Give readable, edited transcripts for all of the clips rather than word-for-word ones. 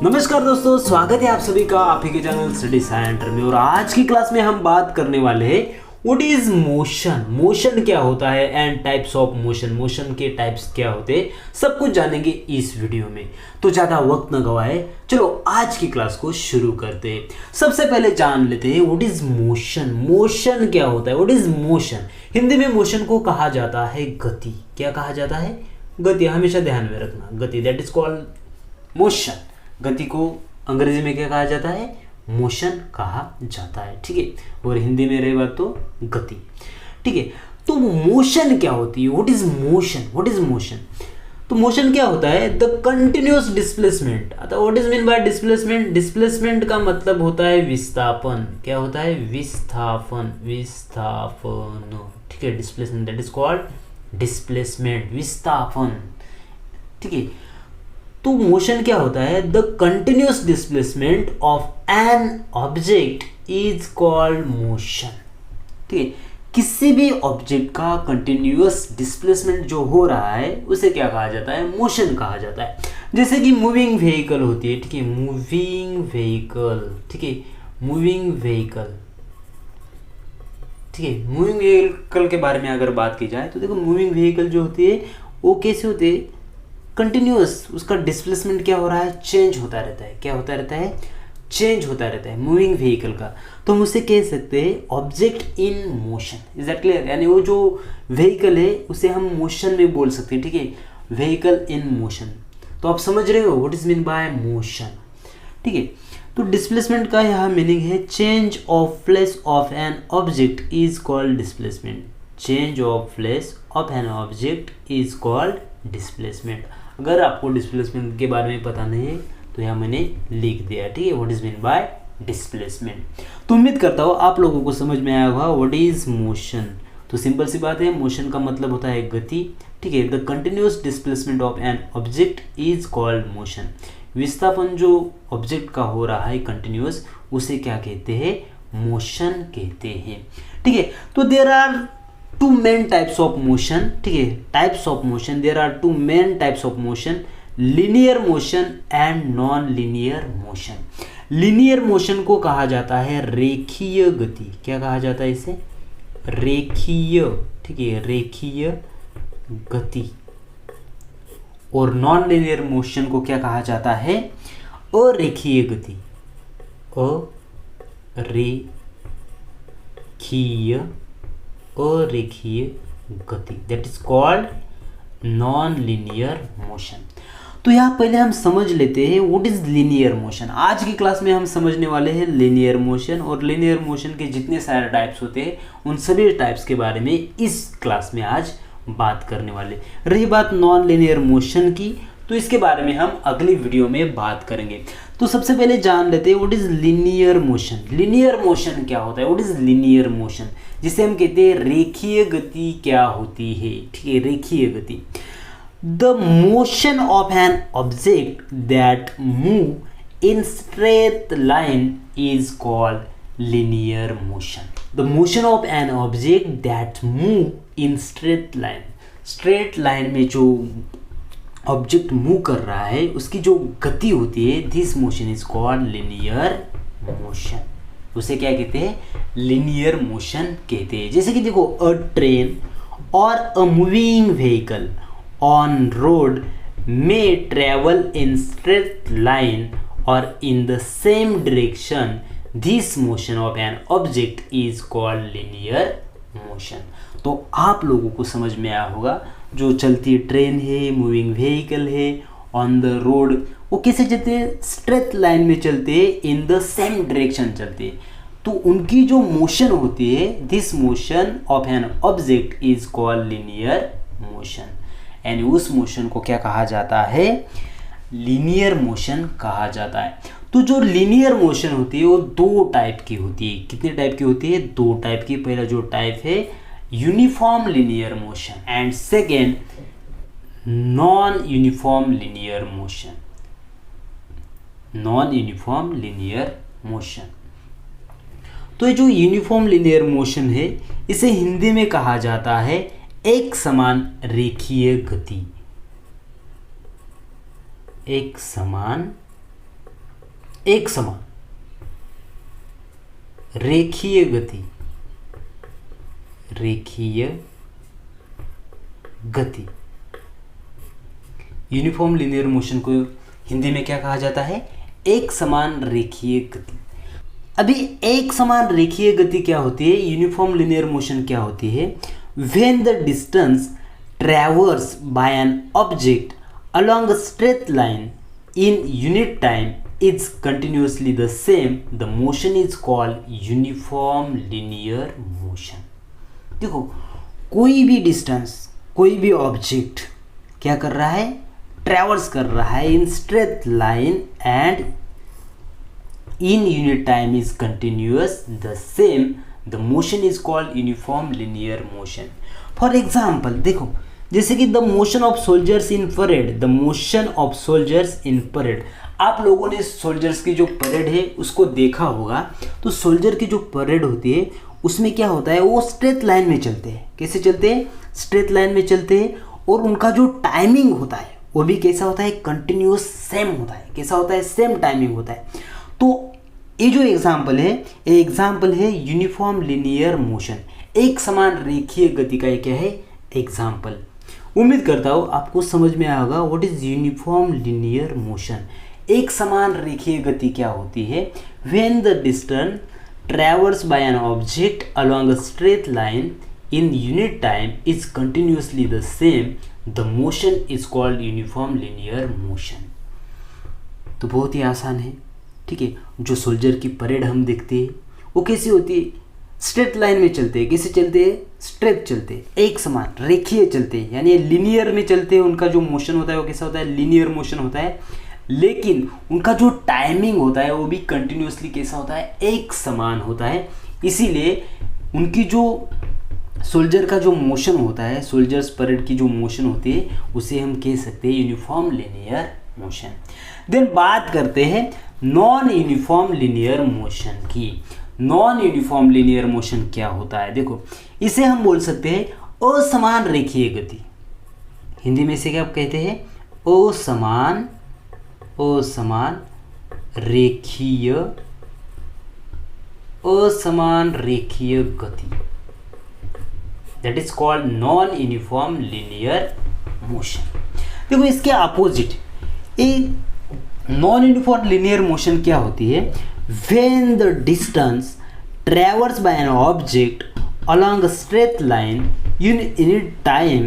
नमस्कार दोस्तों, स्वागत है आप सभी का आप ही के चैनल स्टडी सेंटर में। और आज की क्लास में हम बात करने वाले हैं व्हाट इज मोशन। मोशन क्या होता है and types of motion, motion के टाइप्स क्या होते हैं, सब कुछ जानेंगे इस वीडियो में। तो ज़्यादा वक्त न गवाए, चलो आज की क्लास को शुरू करते हैं। सबसे पहले जान लेते हैं व्हाट इज मोशन। मोशन क्या होता है, व्हाट इज मोशन। हिंदी में मोशन को कहा जाता है गति। क्या कहा जाता है? गति। हमेशा ध्यान में रखना, गति, दैट इज कॉल्ड मोशन। गति को अंग्रेजी में क्या कहा जाता है? मोशन कहा जाता है, ठीक है। और हिंदी में रही बात तो गति, ठीक है। तो मोशन क्या होती है? What is motion, what is motion. तो मोशन क्या होता है? The continuous displacement. अतः what is mean by displacement. Displacement का मतलब होता है विस्थापन। क्या होता है? विस्थापन, विस्थापन, ठीक है। Displacement, that is called displacement, विस्थापन, ठीक है। तो मोशन क्या होता है? The continuous displacement of an object is called motion, ठीक है। किसी भी ऑब्जेक्ट का कंटिन्यूअस डिस्प्लेसमेंट जो हो रहा है उसे क्या कहा जाता है? मोशन कहा जाता है। जैसे कि मूविंग व्हीकल होती है, ठीक है, मूविंग व्हीकल, ठीक है, मूविंग व्हीकल, ठीक है। मूविंग व्हीकल के बारे में अगर बात की जाए तो देखो, मूविंग व्हीकल जो होती है वो कैसे होती है? कंटिन्यूअस, उसका डिस्प्लेसमेंट क्या हो रहा है? चेंज होता रहता है। क्या होता रहता है? चेंज होता रहता है मूविंग व्हीकल का। तो हम उसे कह सकते हैं object in motion. Is that clear? यानी वो जो व्हीकल है उसे हम मोशन में बोल सकते हैं, ठीक है, व्हीकल इन मोशन। तो आप समझ रहे हो what is mean bye motion, ठीक है। तो डिस्प्लेसमेंट का यह मीनिंग है change of place of an object is called displacement. Change of place of an object is called displacement. अगर आपको डिस्प्लेसमेंट के बारे में पता नहीं है तो यहाँ मैंने लिख दिया, ठीक है, what is mean by displacement. तो उम्मीद करता हूँ आप लोगों को समझ में आया होगा व्हाट इज मोशन। तो सिंपल सी बात है, मोशन का मतलब होता है गति, ठीक है। The continuous displacement of an object is called motion. विस्थापन जो ऑब्जेक्ट का हो रहा है कंटिन्यूअस, उसे क्या कहते हैं? मोशन कहते हैं, ठीक है। तो there are two main types of motion, ठीक है, types of motion, there are two main types of motion, linear motion and non-linear motion। linear motion को कहा जाता है रेखीय गति। क्या कहा जाता है इसे? रेखीय, ठीक है, रेखीय गति। और नॉन लिनियर मोशन को क्या कहा जाता है? अरेखीय गति, अरेखीय गति, that is called non linear motion. तो यहाँ पहले हम समझ लेते हैं व्हाट इज लिनियर मोशन। आज की क्लास में हम समझने वाले हैं लिनियर मोशन। और लिनियर मोशन के जितने सारे टाइप्स होते हैं उन सभी टाइप्स के बारे में इस क्लास में आज बात करने वाले। रही बात नॉन लिनियर मोशन की, तो इसके बारे में हम अगली वीडियो में बात करेंगे। तो सबसे पहले जान लेते हैं what is linear motion. Linear motion क्या होता है? व्हाट इज लिनियर मोशन, जिसे हम कहते हैं रेखीय गति क्या होती है, ठीक है, रेखीय गति। The motion of an object that move in straight line is called linear motion. The motion of an object that move in straight line. Straight line में जो ऑब्जेक्ट मूव कर रहा है उसकी जो गति होती है, this motion is called linear motion. उसे क्या कहते हैं? लिनियर मोशन कहते हैं। जैसे कि देखो, अ ट्रेन और a moving vehicle on road may travel in straight line और in the same direction, this motion of an object is called linear motion. तो आप लोगों को समझ में आया होगा, जो चलती ट्रेन है, मूविंग व्हीकल है, ऑन द रोड, वो कैसे चलते हैं? स्ट्रेट लाइन में चलते हैं, इन द सेम डायरेक्शन चलते हैं। तो उनकी जो मोशन होती है, this motion of an object is called linear motion. यानी उस मोशन को क्या कहा जाता है? लिनियर मोशन कहा जाता है। तो जो लिनियर मोशन होती है वो दो टाइप की होती है। कितने टाइप की होती है? दो टाइप की। पहला जो टाइप है uniform linear motion and second non uniform linear motion. Non uniform linear motion. तो ये जो यूनिफॉर्म लिनियर मोशन है इसे हिंदी में कहा जाता है एक समान रेखीय गति। एक समान एक समान रेखीय गति, रेखीय गति, यूनिफॉर्म लीनियर मोशन को हिंदी में क्या कहा जाता है? एक समान रेखीय गति। अभी एक समान रेखीय गति क्या होती है, यूनिफॉर्म लीनियर मोशन क्या होती है? When the distance traverse by an object along a straight line in unit time is continuously the same, the motion is called uniform linear motion। देखो, कोई भी डिस्टेंस, कोई भी ऑब्जेक्ट क्या कर रहा है? ट्रैवर्स कर रहा है इन straight line and in unit time is continuous the same, the motion is called uniform linear motion. For example देखो, जैसे कि the motion of soldiers in parade, the motion of soldiers in parade. आप लोगों ने soldiers की जो parade है उसको देखा होगा। तो सोल्जर की जो परेड होती है उसमें क्या होता है, वो स्ट्रेट लाइन में चलते हैं। कैसे चलते हैं? स्ट्रेट लाइन में चलते हैं। और उनका जो टाइमिंग होता है वो भी कैसा होता है? कंटिन्यूअस सेम होता है। कैसा होता है? सेम टाइमिंग होता है। तो ये जो एग्जाम्पल है, ये एग्जाम्पल है यूनिफॉर्म लिनियर मोशन, एक समान रेखीय गति का क्या है? एग्जाम्पल। उम्मीद करता हूँ आपको समझ में आया होगा what is uniform linear motion. एक समान रेखीय गति क्या होती है? When the distance traverse by an object along a straight line in unit time is continuously the same, the motion is called uniform linear motion. तो बहुत ही आसान है, ठीक है। जो सोल्जर की परेड हम देखते हैं वो कैसी होती है? स्ट्रेट लाइन में चलते हैं। कैसे चलते हैं? स्ट्रेट चलते हैं, एक समान रेखीय चलते हैं, यानी लिनियर में चलते हैं। उनका जो मोशन होता है वो कैसा होता है? लिनियर मोशन होता है। लेकिन उनका जो टाइमिंग होता है वो भी कंटिन्यूअसली कैसा होता है? एक समान होता है। इसीलिए उनकी जो सोल्जर का जो मोशन होता है, सोल्जर्स परेड की जो मोशन होती है, उसे हम कह सकते हैं यूनिफॉर्म लिनियर मोशन। देन बात करते हैं नॉन यूनिफॉर्म लिनियर मोशन की। नॉन यूनिफॉर्म लिनियर मोशन क्या होता है? देखो, इसे हम बोल सकते हैं असमान रेखीय गति। हिंदी में इसे क्या कहते हैं? असमान रेखीय गति, that is called non uniform linear motion. देखो, इसके opposite non uniform linear motion क्या होती है? When the distance traversed by an object along a straight line unit time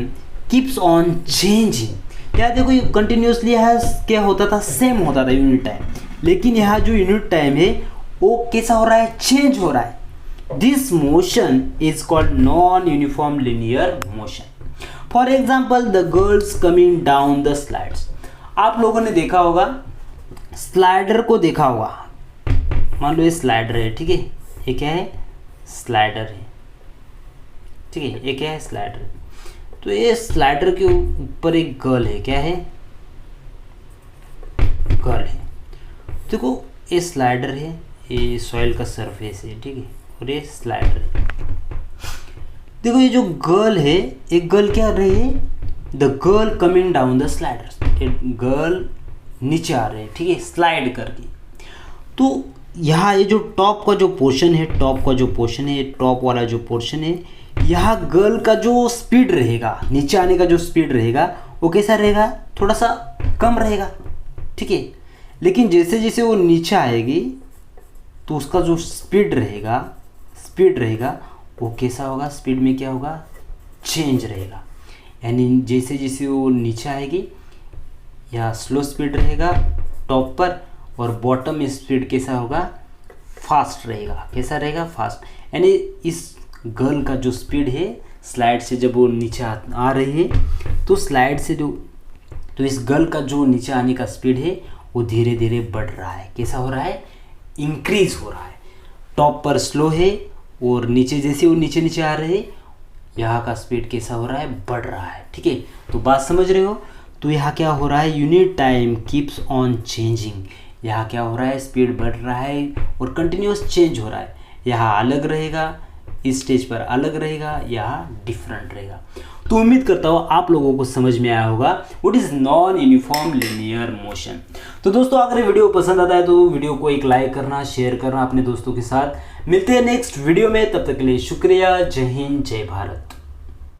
keeps on changing। क्या देखो, ये कंटिन्यूसली यहाँ क्या होता था? सेम होता था यूनिट टाइम। लेकिन यहाँ जो यूनिट टाइम है वो कैसा हो रहा है? चेंज हो रहा है। This motion is called non uniform linear motion. For example the girls coming down the slides. आप लोगों ने देखा होगा, स्लाइडर को देखा होगा। मान लो ये स्लाइडर है, ठीक है। ये क्या है? स्लाइडर है, ठीक है। ये क्या है? स्लाइडर। तो ये स्लाइडर के ऊपर एक गर्ल है। क्या है? गर्ल है। देखो, ये स्लाइडर है, ये सॉइल का सरफेस है, ठीक है। और ये स्लाइडर है। देखो, ये जो गर्ल है, एक गर्ल क्या रही है? The girl coming down the slider. Girl नीचे आ रहे हैं, ठीक है, स्लाइड करके। तो यहाँ ये जो टॉप का जो पोर्शन है, टॉप वाला जो पोर्शन है, यहाँ गर्ल का जो स्पीड रहेगा, नीचे आने का जो स्पीड रहेगा, वो कैसा रहेगा? थोड़ा सा कम रहेगा, ठीक है। लेकिन जैसे जैसे वो नीचे आएगी तो उसका जो स्पीड रहेगा वो कैसा होगा? स्पीड में क्या होगा? चेंज रहेगा। यानी जैसे जैसे वो नीचे आएगी, या स्लो स्पीड रहेगा टॉप पर, और बॉटम में स्पीड कैसा होगा? फास्ट रहेगा। कैसा रहेगा? फास्ट। यानी इस गर्ल का जो स्पीड है, स्लाइड से जब वो नीचे आ रही है, तो स्लाइड से तो इस गर्ल का जो नीचे आने का स्पीड है वो धीरे धीरे बढ़ रहा है। कैसा हो रहा है? इंक्रीज हो रहा है। टॉप पर स्लो है और नीचे जैसे वो नीचे आ रहे हैं, यहाँ का स्पीड कैसा हो रहा है? बढ़ रहा है, ठीक है। तो बात समझ रहे हो? तो यहाँ क्या हो रहा है? Unit time keeps on changing. यहाँ क्या हो रहा है? स्पीड बढ़ रहा है और कंटिन्यूस चेंज हो रहा है। यहाँ अलग रहेगा, इस स्टेज पर अलग रहेगा या डिफरेंट रहेगा। तो उम्मीद करता हूँ आप लोगों को समझ में आया होगा what is non uniform linear motion. तो दोस्तों अगर ये वीडियो पसंद आता है तो वीडियो को एक लाइक करना, शेयर करना अपने दोस्तों के साथ। मिलते हैं नेक्स्ट वीडियो में, तब तक के लिए शुक्रिया। जय हिंद, जय भारत।